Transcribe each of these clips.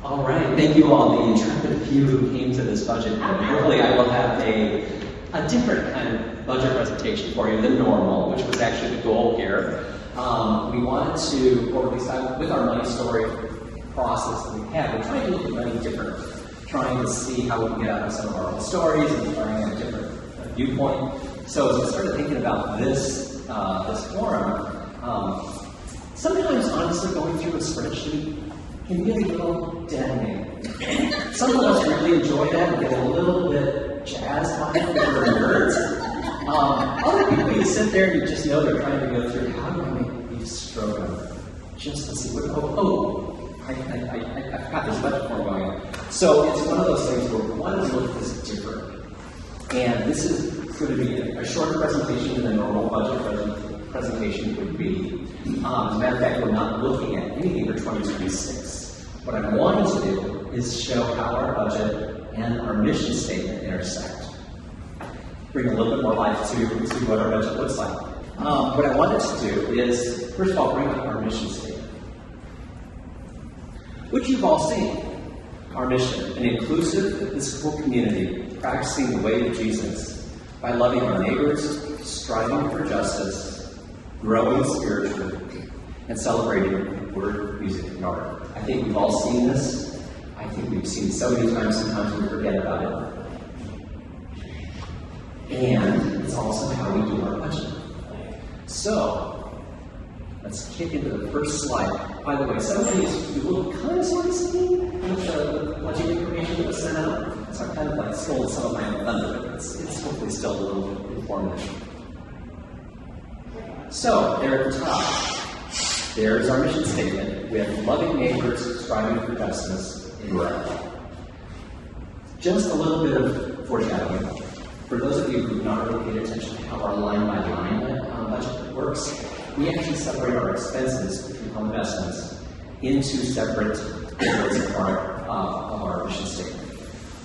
All right, thank you all, the intrepid few who came to this budget. And hopefully I will have a different kind of budget presentation for you than normal, which was actually the goal here. We wanted to, or at least with our money story process that we have, we're trying to look at money differently, trying to see how we can get out of some of our own stories and trying a different viewpoint. So as we started thinking about this forum, sometimes honestly going through a spreadsheet can be a little deadening. Some of us really enjoy that and get a little bit jazzed by it because we're nerds. Other people, you sit there and you just know they're trying to go through, how do I make beef stroganoff? Just to see what, I've got this budget form going on. So it's one of those things where we want to look at this differently. And this is going to be a shorter presentation than a normal budget presentation would be. As a matter of fact, we're not looking at anything for 2026. What I wanted to do is show how our budget and our mission statement intersect. Bring a little bit more life to what our budget looks like. What I wanted to do is, first of all, bring up our mission statement, which you've all seen. Our mission, an inclusive, episcopal community practicing the way of Jesus by loving our neighbors, striving for justice, growing spiritually, and celebrating word, music, and art. I think we've all seen this. I think we've seen it so many times, sometimes we forget about it. And it's also how we do our budget. So, let's kick into the first slide. By the way, some of these you will kind of sort of see with the budget information that was sent out. So I kind of like stole some of my own thunder, but it's hopefully still a little informative. So, there at the top, there's our mission statement. We have loving neighbors, striving for justice, in life. Just a little bit of foreshadowing. For those of you who have not really paid attention to how our line-by-line budget works, we actually separate our expenses, which we call investments, into separate areas of our mission statement.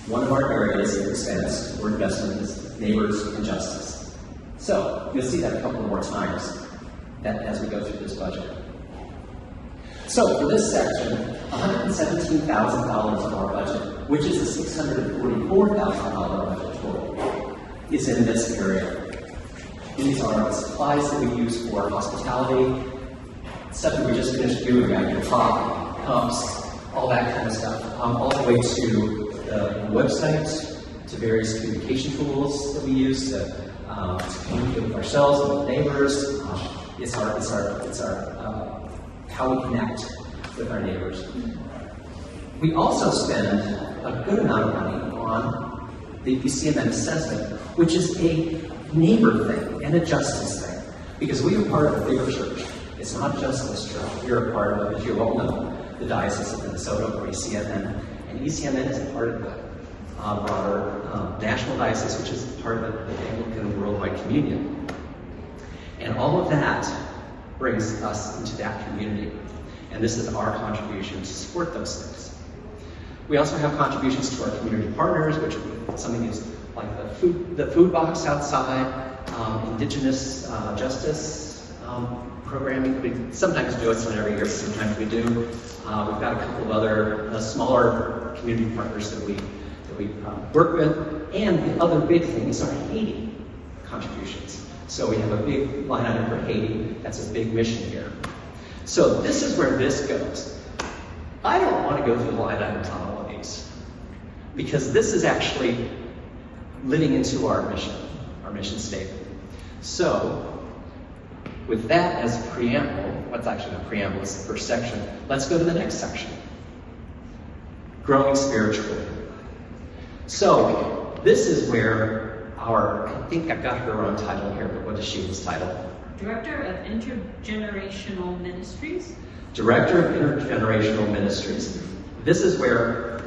One of our areas of expense or investment is neighbors and justice. So you'll see that a couple more times as we go through this budget. So for this section, $117,000 of our budget, which is a $644,000 budget total, is in this area. These are the supplies that we use for hospitality, stuff that we just finished doing, like your pop, cups, all that kind of stuff, all the way to the website, to various communication tools that we use to communicate with ourselves and with neighbors. It's our how we connect with our neighbors. We also spend a good amount of money on the ECMN assessment, which is a neighbor thing and a justice thing, because we are part of a bigger church. It's not just this church. We're a part of, as you all know, the Diocese of Minnesota, or ECMN, and ECMN is a part of the broader national diocese, which is part of the Anglican Worldwide Communion. And all of that brings us into that community. And this is our contribution to support those things. We also have contributions to our community partners, which something is like the food box outside, Indigenous justice programming. We sometimes do it, it's not every year, but sometimes we do. We've got a couple of other smaller community partners that we work with. And the other big thing is our Haiti contributions. So we have a big line item for Haiti. That's a big mission here. So this is where this goes. I don't want to go through the line items on all of these, because this is actually living into our mission statement. So with that as a preamble, what's actually a preamble is the first section. Let's go to the next section. Growing spiritually. So this is where I think I've got her own title here, but what is Sheila's title? Director of Intergenerational Ministries. Director of Intergenerational Ministries. This is where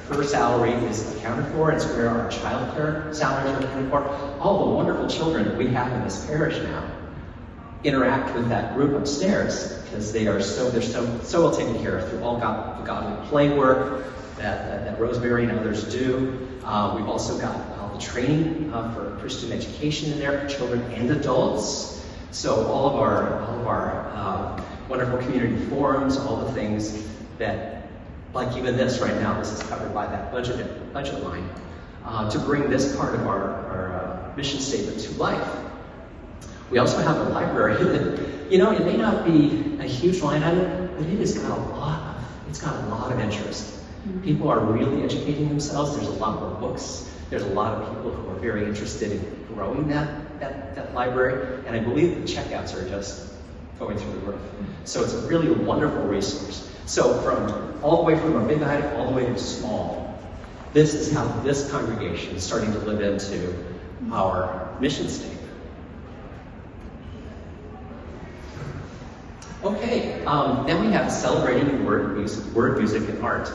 her salary is accounted for. It's where our child care salaries are accounted for. All the wonderful children that we have in this parish now interact with that group upstairs because they're so well taken care of through all the godly play work that Rosemary and others do. We've also got all the training for Christian education in there for children and adults. So all of our wonderful community forums, all the things that like even this right now, this is covered by that budget line, to bring this part of our mission statement to life. We also have a library that, you know, it may not be a huge line item, but it has got a lot of interest. People are really educating themselves. There's a lot more books. There's a lot of people who are very interested in growing that library, and I believe the checkouts are just going through the roof. So it's a really wonderful resource. So from all the way from a big item all the way to small, this is how this congregation is starting to live into our mission statement. Okay, then we have celebrating word music, and art.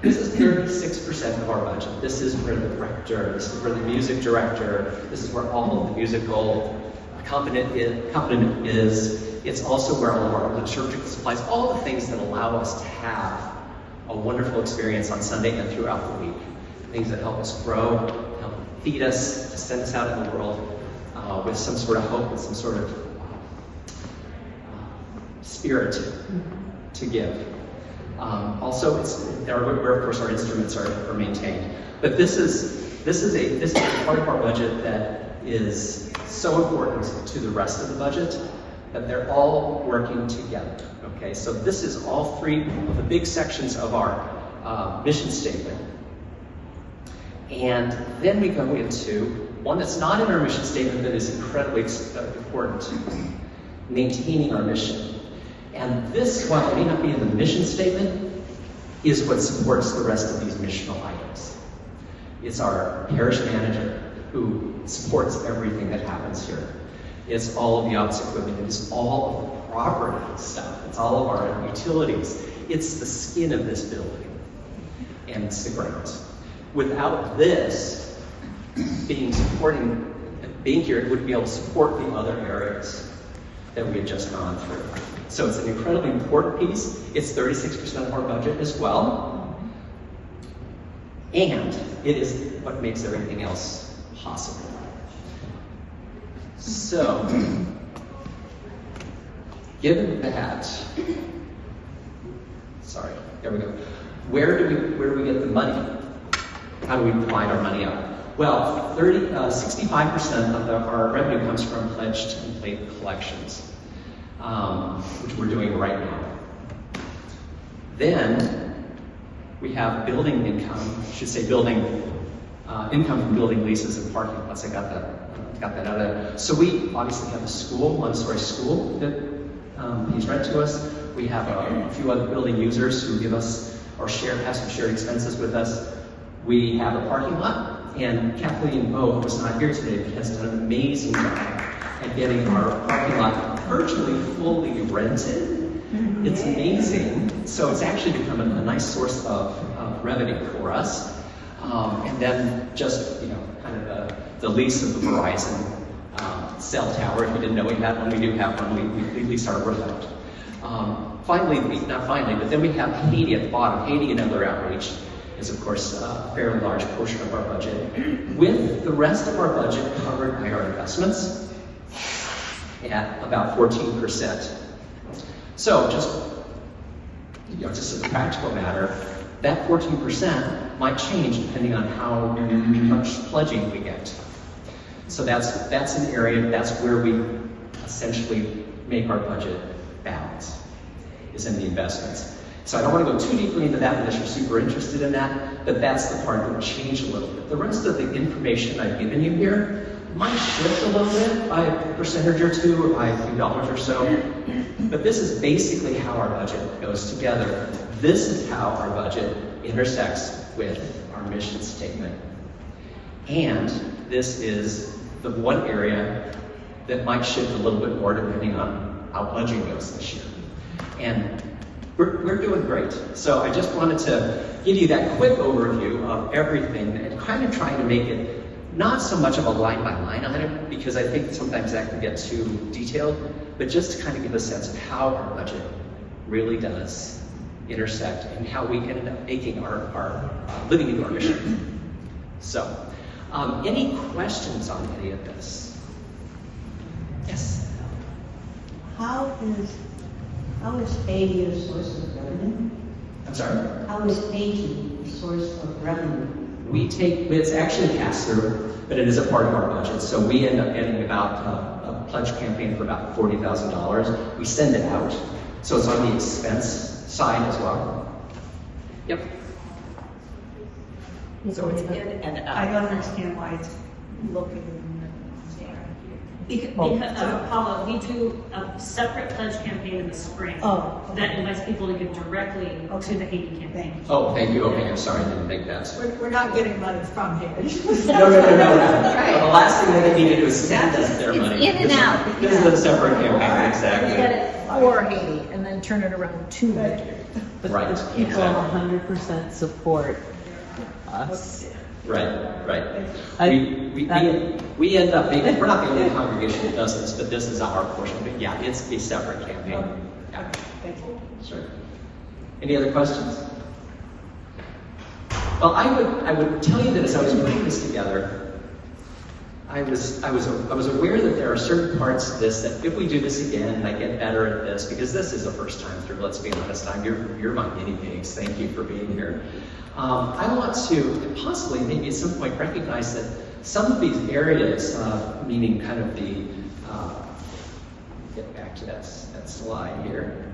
This is 36% of our budget. This is where the director, this is where the music director, this is where all of the musical accompaniment is. It's also where all of our liturgical supplies, all the things that allow us to have a wonderful experience on Sunday and throughout the week. Things that help us grow, help feed us, to send us out in the world with some sort of hope, with some sort of spirit to give. Also, it's where of course our instruments are maintained. But this is a part of our budget that is so important to the rest of the budget that they're all working together. Okay, so this is all three of the big sections of our mission statement. And then we go into one that's not in our mission statement that is incredibly important: maintaining our mission. And this, while it may not be in the mission statement, is what supports the rest of these missional items. It's our parish manager who supports everything that happens here. It's all of the office equipment. It's all of the property stuff. It's all of our utilities. It's the skin of this building. And it's the ground. Without this being here, it wouldn't be able to support the other areas that we had just gone through. So it's an incredibly important piece. It's 36% of our budget as well. And it is what makes everything else possible. So, given that, sorry, there we go. Where do we get the money? How do we divide our money up? Well, 65% of our revenue comes from pledged and plate collections, which we're doing right now. Then we have building income, I should say income from building leases and parking lots. I got that out of there. So we obviously have a school, Montessori school that pays rent to us. We have a few other building users who give us or have some shared expenses with us. We have a parking lot, and Kathleen Bowe, who is not here today, but has done an amazing job at getting our parking lot virtually fully rented. It's amazing. So it's actually become a nice source of revenue for us. And then just, kind of the lease of the Verizon cell tower. If you didn't know we had one, we do have one. We lease our roof out. But then we have Haiti at the bottom. Haiti and other outreach is, of course, a fairly large portion of our budget, with the rest of our budget covered by our investments at about 14%. So just as a practical matter, that 14% might change depending on how much pledging we get. So that's an area, that's where we essentially make our budget balance, is in the investments. So I don't want to go too deeply into that unless you're super interested in that, but that's the part that will change a little bit. The rest of the information I've given you here might shift a little bit by a percentage or two, or by a few dollars or so, but this is basically how our budget goes together. This is how our budget intersects with our mission statement. And this is the one area that might shift a little bit more depending on how pledging goes this year. And we're doing great. So I just wanted to give you that quick overview of everything and kind of trying to make it not so much of a line-by-line item, because I think sometimes that can get too detailed, but just to kind of give a sense of how our budget really does intersect and how we ended up making our living into our mission. So, any questions on any of this? Yes? How is Haiti a source of revenue? I'm sorry? How is painting a source of revenue? It's actually passed through, but it is a part of our budget. So we end up getting about a pledge campaign for about $40,000. We send it out. So it's on the expense side as well. Yep. So it's in and out. I don't understand why it's located in Because, Paula, we do a separate pledge campaign in the spring that invites people to give directly to the Haiti campaign. Oh, thank you. Okay, I'm sorry, I didn't think that. We're not getting money from here. No. The last thing that they need to do is send us their money. in and out. This is a separate campaign, exactly. Get it for Haiti and then turn it around to Haiti. Right. People Exactly. 100% support us. Right. I- We end up being, we're not the only congregation that does this, but this is our portion. But yeah, it's a separate campaign. Yeah. Thank you. Sure. Any other questions? Well, I would tell you that as I was putting this together, I was aware that there are certain parts of this that if we do this again and I get better at this, because this is the first time through, let's be honest, you're my guinea pigs. Thank you for being here. I want to possibly maybe at some point recognize that some of these areas, meaning kind of the, get back to that slide here.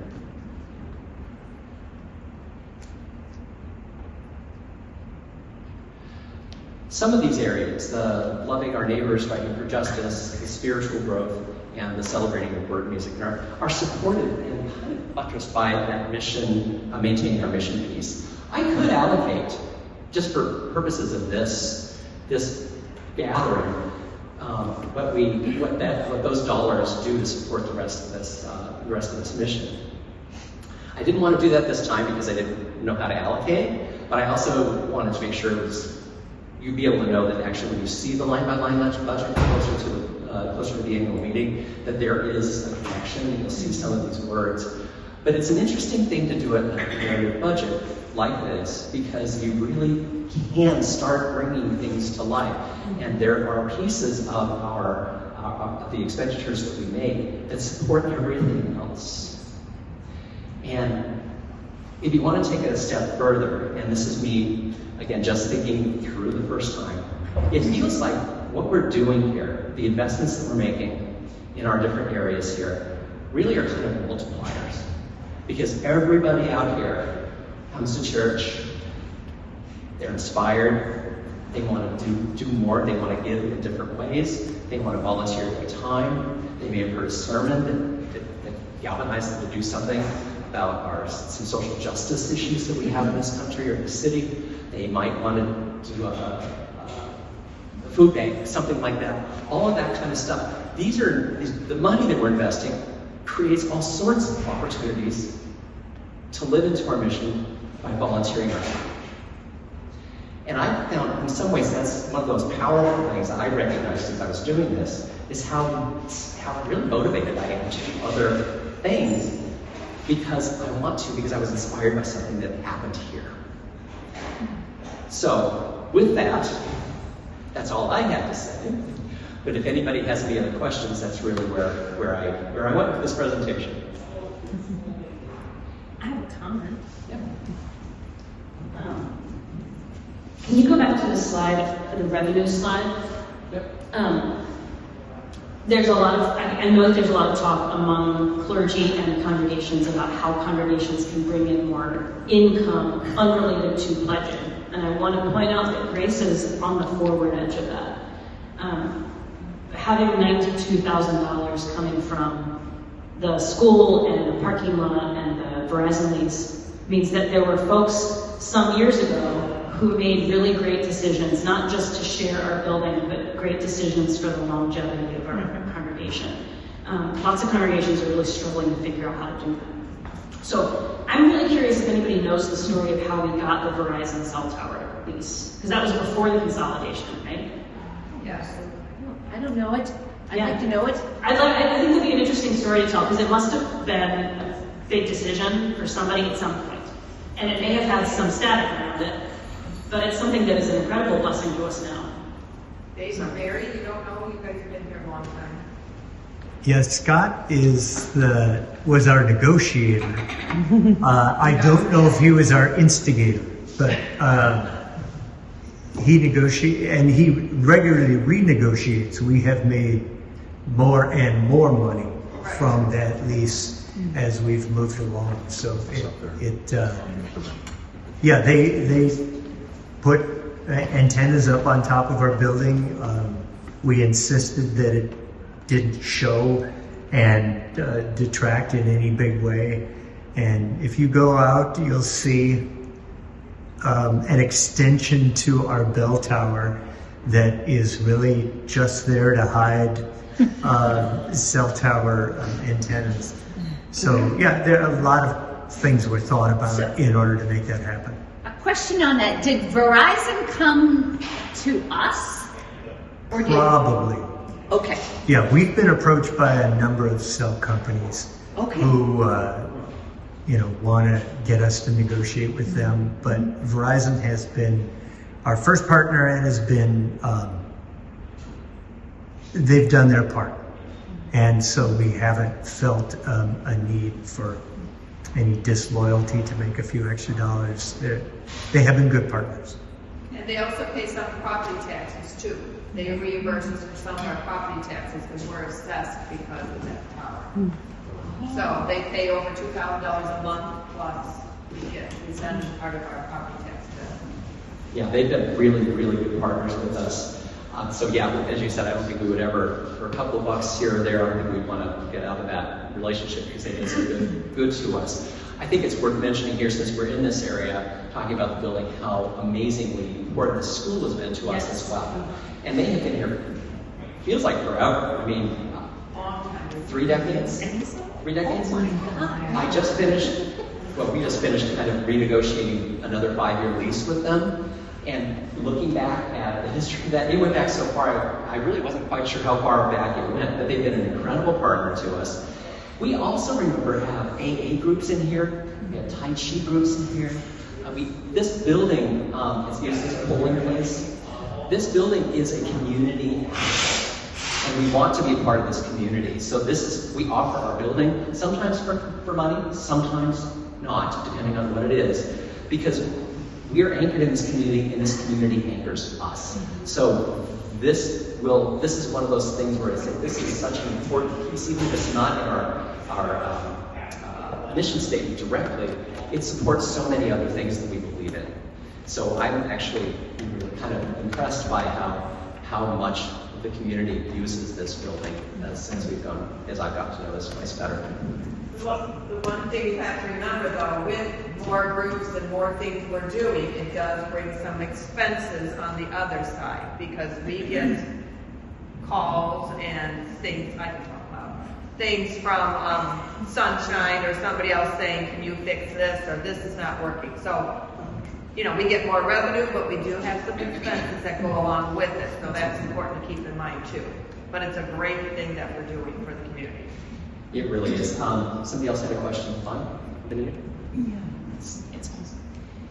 Some of these areas, the loving our neighbors, fighting for justice, the spiritual growth, and the celebrating of word music and art, are supported and kind of buttressed by that mission, maintaining our mission piece. I could allocate, just for purposes of this gathering, what those dollars do to support the rest of this mission. I didn't want to do that this time because I didn't know how to allocate, but I also wanted to make sure you'd be able to know that actually when you see the line-by-line budget closer to the annual meeting, that there is a connection, and you'll see some of these words. But it's an interesting thing to do a narrative budget like this, because you really can start bringing things to life. And there are pieces of the expenditures that we make that support everything else. And if you want to take it a step further, and this is me, again, just thinking through the first time, it feels like what we're doing here, the investments that we're making in our different areas here, really are kind of multipliers. Because everybody out here comes to church, they're inspired, they want to do more, they want to give in different ways, they want to volunteer their time, they may have heard a sermon that galvanized them to do something about some social justice issues that we have in this country or the city. They might want to do a food bank, something like that. All of that kind of stuff. The money that we're investing creates all sorts of opportunities to live into our mission by volunteering our time. And I found, in some ways, that's one of those powerful things that I recognized as I was doing this, is how really motivated I am to do other things because I want to, because I was inspired by something that happened here. So, with that, that's all I had to say. But if anybody has any other questions, that's really where I went with this presentation. I have a comment. Yeah. Can you go back to the slide, the revenue slide? Yep. There's a lot of, I know that there's a lot of talk among clergy and congregations about how congregations can bring in more income unrelated to pledging. And I want to point out that Grace is on the forward edge of that. Having $92,000 coming from the school and the parking lot and the Verizon lease means that there were folks some years ago who made really great decisions, not just to share our building, but great decisions for the longevity of our congregation. Lots of congregations are really struggling to figure out how to do that. So I'm really curious if anybody knows the story of how we got the Verizon cell tower lease, because that was before the consolidation, right? Yes. I don't know it. I'd Yeah. like to know it. I think it'd be an interesting story to tell, because it must have been a big decision for somebody at some point. And it may have had some static around it, but it's something that is an incredible blessing to us now. Days are married, you don't know, you guys have been here a long time. Yes, Scott was our negotiator. I don't know if he was our instigator, but he negotiates and he regularly renegotiates. We have made more and more money from that lease as we've moved along. So they put antennas up on top of our building. We insisted that it didn't show and detract in any big way. And if you go out, you'll see an extension to our bell tower that is really just there to hide cell tower antennas. So yeah, there are a lot of things were thought about in order to make that happen. A question on that: did Verizon come to us, or did? Probably. Okay. Yeah, we've been approached by a number of cell companies who, want to get us to negotiate with them. But Verizon has been our first partner and has been, they've done their part. And so we haven't felt a need for any disloyalty to make a few extra dollars. They have been good partners. And they also pay some property taxes too. They reimburse us for some of our property taxes because we're assessed because of that tower. So they pay over $2,000 a month plus we send part of our property tax bill. Yeah, they've been really, really good partners with us. So yeah, as you said, I don't think we would ever, for a couple of bucks here or there, I don't think we'd want to get out of that relationship because they've been so good to us. I think it's worth mentioning here, since we're in this area, talking about the building, how amazingly important the school has been to us as well. And they have been here, feels like forever. I mean, 3 decades? 3 decades? Oh my God. We just finished kind of renegotiating another 5-year lease with them. And looking back at the history of that, it went back so far, I really wasn't quite sure how far back it went, but they've been an incredible partner to us. We also remember have AA groups in here. We have Tai Chi groups in here. This building is used as a polling place. This building is a community house, and we want to be a part of this community. So we offer our building, sometimes for money, sometimes not, depending on what it is, because we are anchored in this community, and this community anchors us. So this is one of those things where I say this is such an important piece, even if it's not in our mission statement directly. It supports so many other things that we believe in. So I'm actually kind of impressed by how much the community uses this building as I've gotten to know this place better. The one thing you have to remember though, with more groups and more things we're doing, it does bring some expenses on the other side because we get calls and things, I can talk about, things from Sunshine or somebody else saying, can you fix this or this is not working. So, we get more revenue, but we do have some expenses that go along with it. So that's important to keep in mind too. But it's a great thing that we're doing for the community. It really is. Somebody else had a question. Fun? Benita?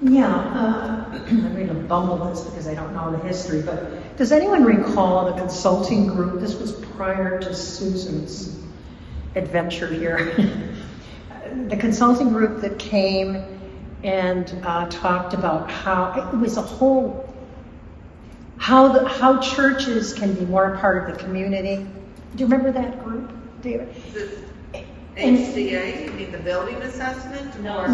I'm going to bumble this because I don't know the history, but does anyone recall the consulting group? This was prior to Susan's adventure here. The consulting group that came and talked about how it was how churches can be more a part of the community. Do you remember that group, David? HCA, you mean the building assessment? No,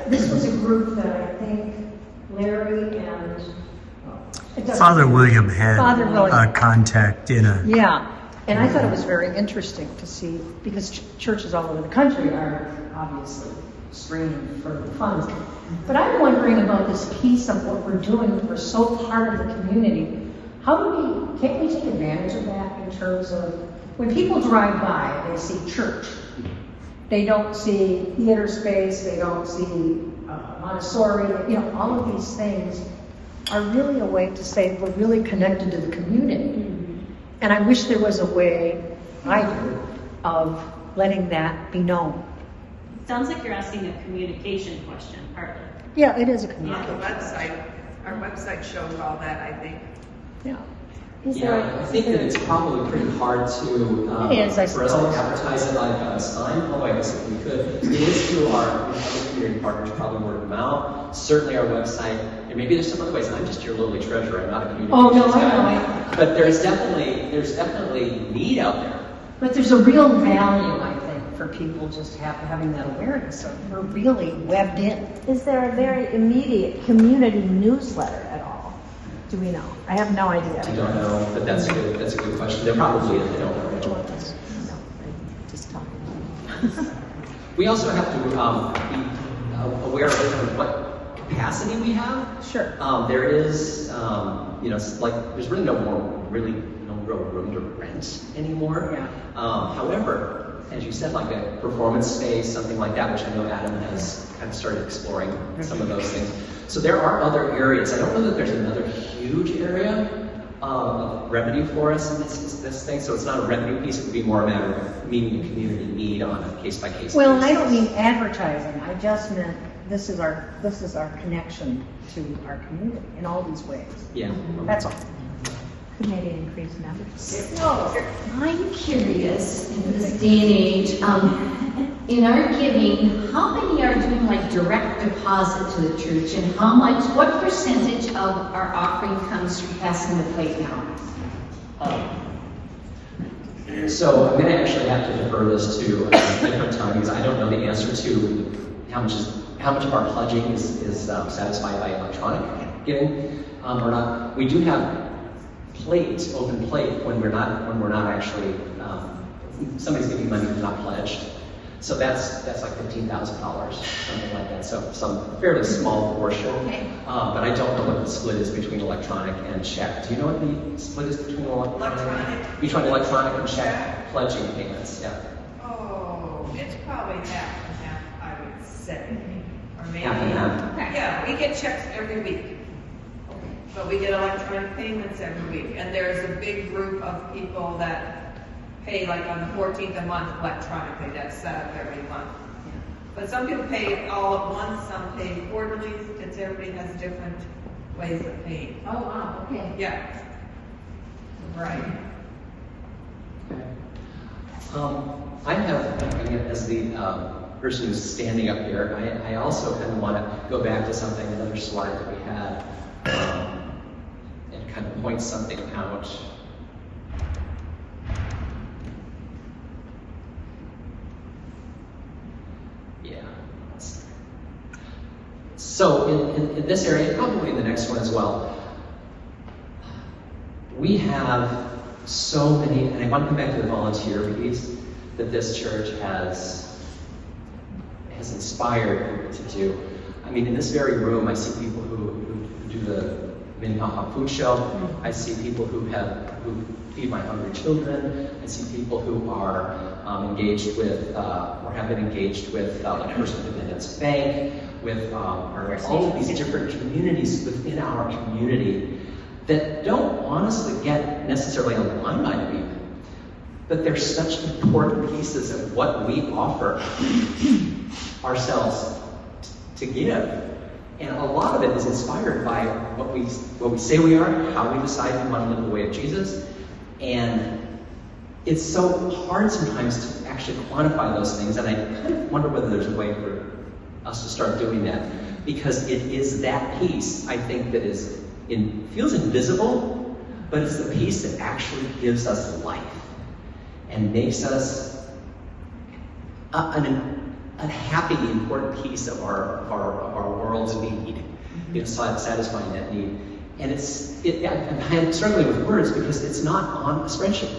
this was a group that I think Larry and Father William had Father William. a contact in a... Yeah, and I thought it was very interesting to see, because churches all over the country are obviously straining for funds. But I'm wondering about this piece of what we're doing. We're so part of the community. Can't we take advantage of that in terms of when people drive by, they see church. They don't see theater space, they don't see Montessori, all of these things are really a way to say we're really connected to the community. And I wish there was a way, I do, of letting that be known. Sounds like you're asking a communication question, partly. Yeah, it is a On communication. the website, our website shows all that, I think. Yeah. Yeah, I think that it's probably pretty hard to, It is, I for us to suppose. advertise it like on a sign, although I guess if we could. It is through our other community partners, probably word of mouth, certainly our website, and maybe there's some other ways. I'm just your lowly treasurer, I'm not a communications Oh, no, I guy. know. But there's definitely need out there. But there's a real value, I think, for people just having that awareness of we're really webbed in. Is there a very immediate community newsletter at all? Do we know? I have no idea. I don't know, but that's a good question. There probably is, I don't know. Just talking. We also have to be aware of kind of what capacity we have. Sure. There is, like there's really no real room to rent anymore. Yeah. However, as you said, like a performance space, something like that, which I know Adam has kind of started exploring some of those things. So there are other areas. I don't know that there's another huge area of revenue for us in this thing. So it's not a revenue piece. It would be more a matter of meeting a community need on a case by case. Well, and I don't mean advertising. I just meant this is our connection to our community in all these ways. Yeah. That's all. Could maybe increase membership. I'm curious, in this day and age, in our giving, how many are doing like direct deposit to the church, and what percentage of our offering comes from passing the plate now? So I'm going to actually have to defer this to a different time because I don't know the answer to how much of our pledging is satisfied by electronic giving or not. We do have open plate when we're not actually somebody's giving money who's not pledged. So that's like $15,000, something like that. So some fairly small portion. Okay. But I don't know what the split is between electronic and check. Do you know what the split is between electronic and check pledging payments? Yeah. Oh, it's probably half and half, I would say. Or maybe. Half and half. Yeah, we get checks every week. But we get electronic payments every week. And there's a big group of people that pay like on the 14th a month electronically. That's set up every month. But some people pay it all at once, some pay quarterly. Everybody has different ways of paying. Oh, wow, okay. Yeah. Right. I have, as the person who's standing up here, I also kind of want to go back to something, another slide that we had, and kind of point something out. Yeah. So in this area, probably in the next one as well, we have so many, and I want to come back to the volunteer piece that this church has inspired to do. I mean, in this very room, I see people who do the Mini Pop Food Show. I see people who feed my hungry children. I see people who are engaged with, or have been engaged with, like First Independence Bank, with all of these different communities within our community that don't honestly get necessarily a line item even, but they're such important pieces of what we offer ourselves to give. And a lot of it is inspired by what we say we are, how we decide we want to live the way of Jesus. And it's so hard sometimes to actually quantify those things, and I kind of wonder whether there's a way for us to start doing that, because it is that piece, I think, that feels invisible, but it's the piece that actually gives us life and makes us a happy, important piece of our world's need, satisfying that need. And I'm struggling with words because it's not on a spreadsheet.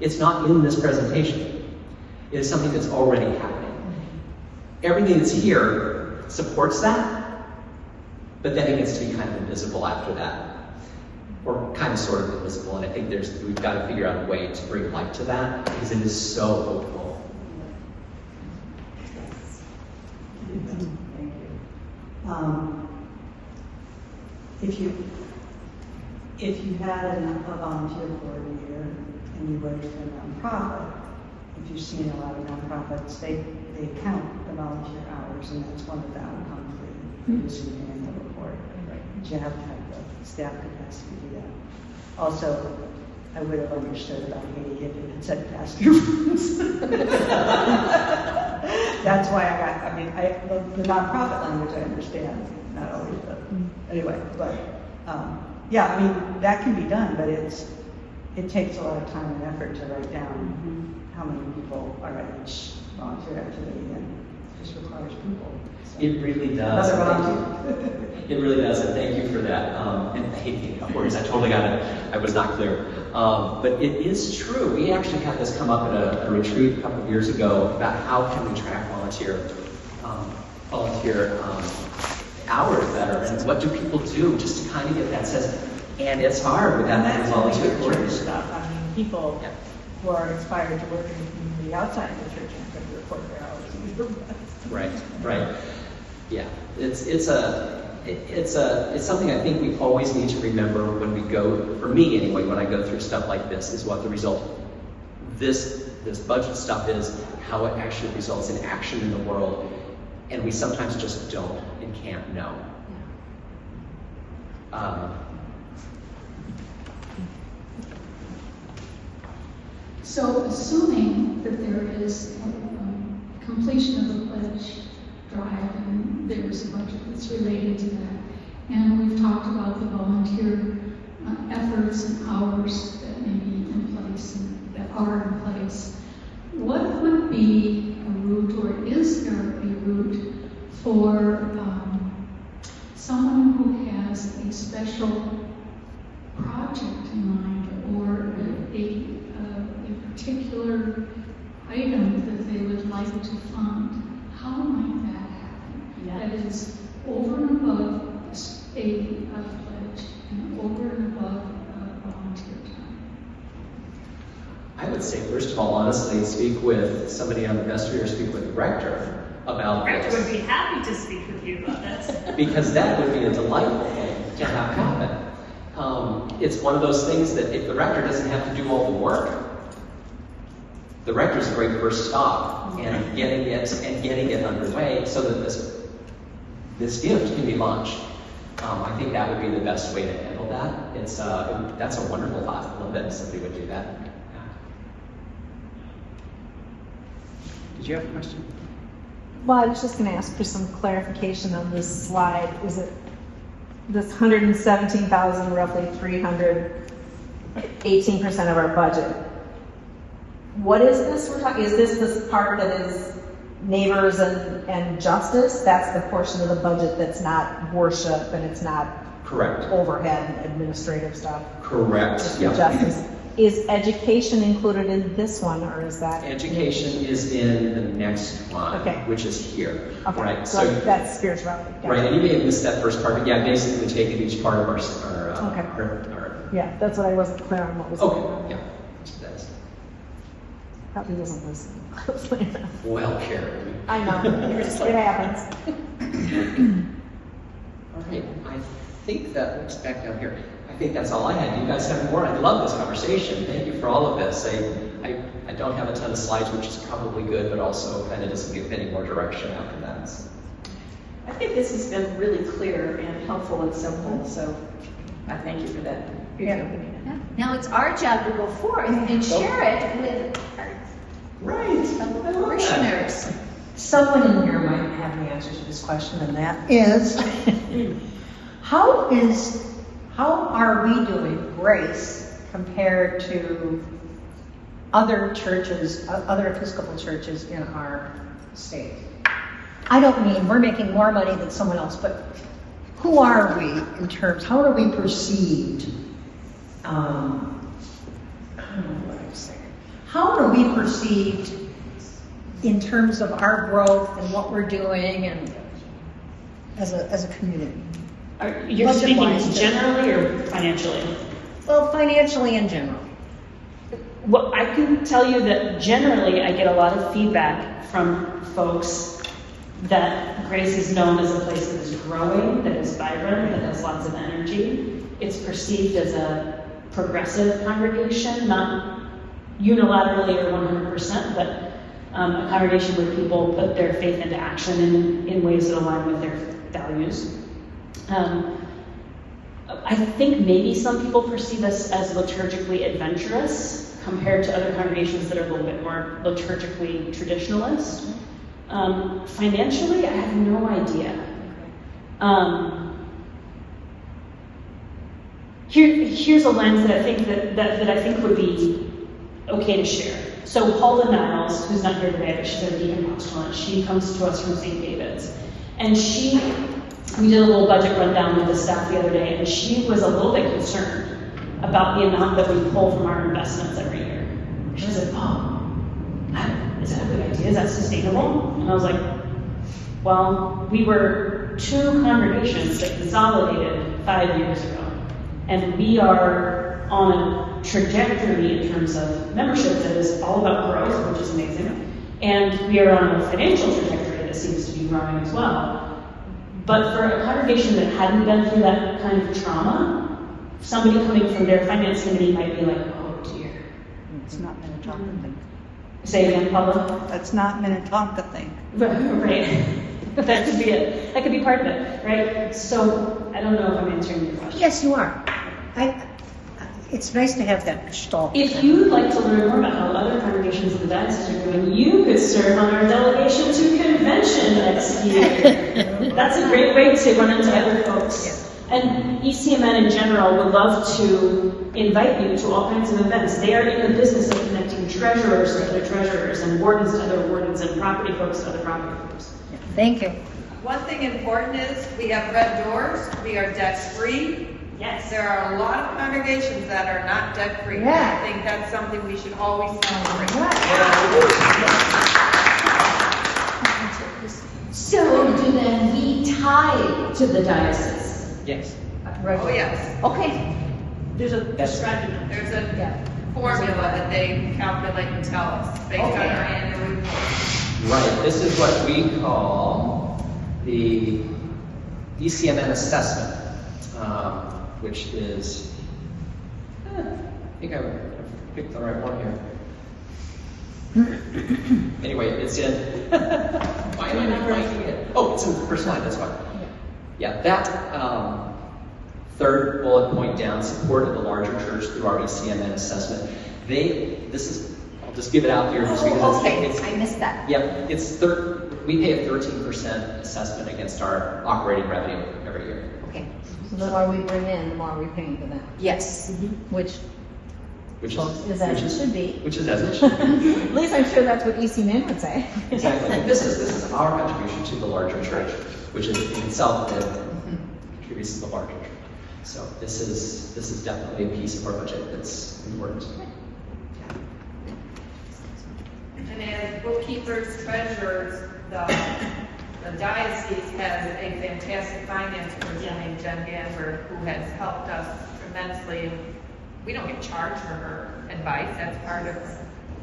It's not in this presentation. It is something that's already happening. Everything that's here supports that, but then it gets to be kind of invisible after that, or kind of sort of invisible. And I think we've got to figure out a way to bring light to that because it is so hopeful. If you had a volunteer coordinator and you worked for a nonprofit, if you've seen a lot of nonprofits, they count the volunteer hours, and that's one of the outcomes they use in the annual report. But you have to have the staff capacity to do that. Also, I would have understood about Haiti if it had said pastor rooms. That's why the nonprofit language I understand, not always, but anyway, but, yeah, I mean, that can be done, but it takes a lot of time and effort to write down how many people are at each volunteer activity, and it just requires people. So. It really does. Another volunteer. It really does, and thank you for that. And thank of course, I totally got it. I was not clear. But it is true. We actually had this come up at a retreat a couple of years ago about how can we track volunteer hours better, and what do people do just to kind of get that sense. And it's hard without that volunteer church stuff. I mean, people who are inspired to work in the community outside of the church and going to report their hours. Right. Yeah, it's something I think we always need to remember when we go, for me anyway, when I go through stuff like this, is what the result of this budget stuff is, how it actually results in action in the world, and we sometimes just don't and can't know. So assuming that there is a completion of the pledge drive and there's a budget that's related to that, and we've talked about the volunteer efforts and hours that may be in place and that are in place, what would be a route, or is there a route for someone who has a special project in mind, or a particular item that they would like to fund? How might that happen? That is over and above a pledge and over and above volunteer time. I would say, first of all, honestly, speak with somebody on the vestry or speak with the rector about this. The rector would be happy to speak with you about this. Because that would be a delightful thing to have happen. It's one of those things that if the rector doesn't have to do all the work, the rector's a great first stop in getting it underway so that this gift can be launched. I think that would be the best way to handle that. That's a wonderful thought. I love that somebody would do that. Yeah. Did you have a question? Well, I was just going to ask for some clarification on this slide. Is it this 117,000, roughly 300, 18% of our budget? What is this we're talking? Is this part that is neighbors and justice? That's the portion of the budget that's not worship and it's not correct overhead and administrative stuff. Correct. Yeah. Justice. Is education included in this one, or is that? Education is in the next one, which is here. Okay. Right. So that's spirituality. Right. And you may have missed that first part, but yeah, basically taking each part of our yeah, that's what I wasn't clear on what was going on. Yeah. That's probably wasn't listening. Well, Karen. I know. It happens. All right. I think that looks back down here. I think that's all I had. Do you guys have more? I love this conversation. Thank you for all of this. I don't have a ton of slides, which is probably good, but also kind of doesn't give any more direction after that. So. I think this has been really clear and helpful and simple, so I thank you for that. Yeah. Now it's our job to go forth and share it with our parishioners. Someone in here might have the answer to this question, and that is, how are we doing grace compared to other churches, other Episcopal churches in our state? I don't mean we're making more money than someone else, but who are we in terms, how are we perceived? I don't know what I'm saying. How are we perceived in terms of our growth and what we're doing and as a community? You're speaking generally or financially? Well, financially in general. Well, I can tell you that generally I get a lot of feedback from folks that Grace is known as a place that is growing, that is vibrant, that has lots of energy. It's perceived as a progressive congregation, not unilaterally or 100%, but a congregation where people put their faith into action in ways that align with their values. I think maybe some people perceive us as liturgically adventurous compared to other congregations that are a little bit more liturgically traditionalist. Financially, I have no idea. Here's a lens that I think that I think would be okay to share. So Paula Niles, who's not here today, but she's a deacon postulant, she comes to us from St. David's. And we did a little budget rundown with the staff the other day, and she was a little bit concerned about the amount that we pull from our investments every year. She was like, is that a good idea? Is that sustainable? And I was like, well, we were 2 congregations that consolidated 5 years ago. And we are on a trajectory in terms of membership that is all about growth, which is amazing. And we are on a financial trajectory that seems to be growing as well. But for a congregation that hadn't been through that kind of trauma, somebody coming from their finance committee might be like, oh dear. It's not Minnetonka thing. Say it again, Paula? That's not Minnetonka thing. Right. That could be it. That could be part of it, right? So I don't know if I'm answering your question. Yes, you are. It's nice to have that stall. If you'd like to learn more about how other congregations in the diocese are doing, you could serve on our delegation to convention next year. That's a great way to run into other folks. And ECMN in general would love to invite you to all kinds of events. They are in the business of connecting treasurers to other treasurers, and wardens to other wardens, and property folks to other property folks. Thank you. One thing important is we have red doors. We are debt-free. Yes. There are a lot of congregations that are not debt-free. Yeah. I think that's something we should always celebrate. So do then we tie to the diocese? Yes. Oh, yes. Okay. There's a strategy. There's a formula that they calculate and tell us based on our annual report. Right, this is what we call the ECMN assessment, which is, I think I picked the right one here. Anyway, it's in, why am I not writing it? Oh, it's in the first line, that's fine. Yeah, that third bullet point down, support of the larger church through our ECMN assessment. I'll just give it out here just because it's I missed that. Yep, we pay a 13% assessment against our operating revenue every year. Okay. So the more we bring in, the more we pay for that. Yes. Which Which is as it should be. Which is as it should be. At least I'm sure that's what ECMN would say. Exactly. And this is our contribution to the larger church, which is in itself contributes to the larger church. So this is definitely a piece of our budget that's important. And as bookkeepers, treasurers, the diocese has a fantastic finance person named Jen Ganber who has helped us tremendously. We don't get charged for her advice. That's part of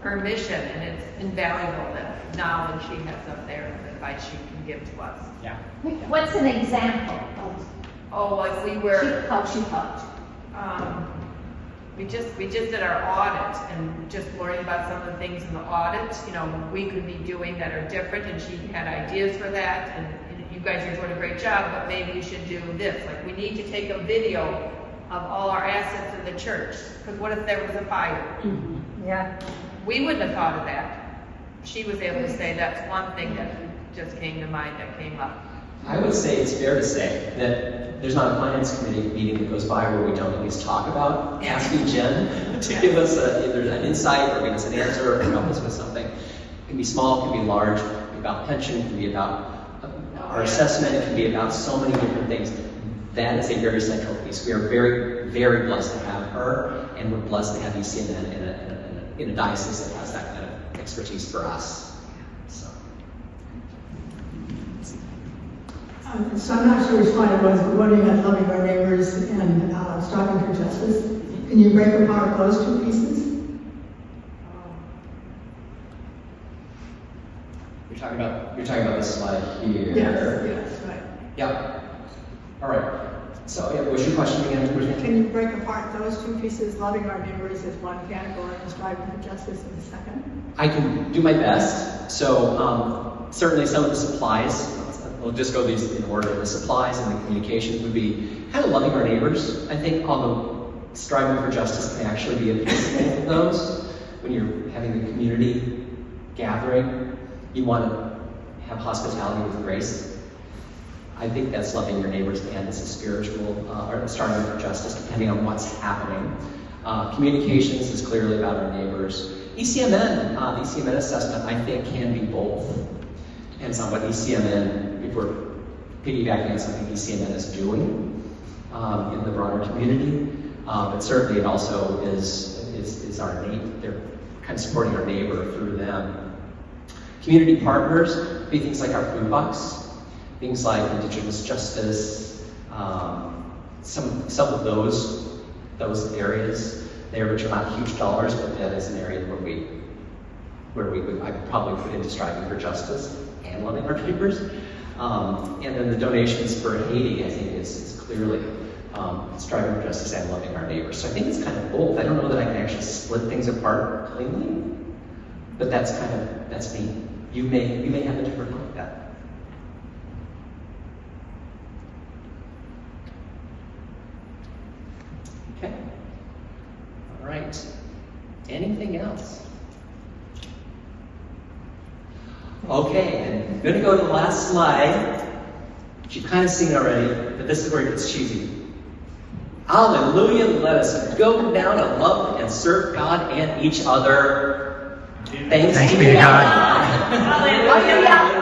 her mission, and it's invaluable, the knowledge she has up there and the advice she can give to us. Yeah. What's an example of Oh, like we were. how she helped? We just did our audit and just learning about some of the things in the audit, we could be doing that are different, and she had ideas for that, and you guys are doing a great job, but maybe you should do this. Like, we need to take a video of all our assets in the church, because what if there was a fire? Mm-hmm. Yeah. We wouldn't have thought of that. She was able to say that's one thing that just came to mind that came up. I would say it's fair to say that there's not a finance committee meeting that goes by where we don't at least talk about asking Jen to give us either an insight or give us an answer or help us with something. It can be small, it can be large, it can be about pension, it can be about our assessment, it can be about so many different things. That is a very central piece. We are very, very blessed to have her, and we're blessed to have ECMN in a diocese that has that kind of expertise for us. So I'm not sure which slide it was, but what do you got, loving our neighbors and striving for justice? Can you break apart those two pieces? You're talking about this slide here. Yes, right. Yeah. All right. So, what's your question again? Can you break apart those two pieces, loving our neighbors as one category and striving for justice in the second? I can do my best. So, certainly some of the supplies, we'll just go these in order. The supplies and the communications would be kind of loving our neighbors. I think although striving for justice can actually be a piece of both of those. When you're having a community gathering, you want to have hospitality with grace. I think that's loving your neighbors and it's a spiritual, or striving for justice, depending on what's happening. Communications is clearly about our neighbors. ECMN, the ECMN assessment, I think, can be both. Depends on what ECMN, if we're piggybacking on something ECMN is doing in the broader community. But certainly it also is our neighbor. They're kind of supporting our neighbor through them. Community partners be things like our food box, things like Indigenous justice, some of those areas there, which are not huge dollars, but that is an area where we would I probably put into striving for justice and loving our neighbors. And then the donations for Haiti, I think, is clearly striving for justice and loving our neighbors. So I think it's kind of both. I don't know that I can actually split things apart cleanly, but that's me. You may have a different look at that. Okay. All right. Anything else? Okay, and I'm going to go to the last slide. You've kind of seen it already, but this is where it gets cheesy. Hallelujah, let us go down to love and serve God and each other. Thanks be to God. Hallelujah.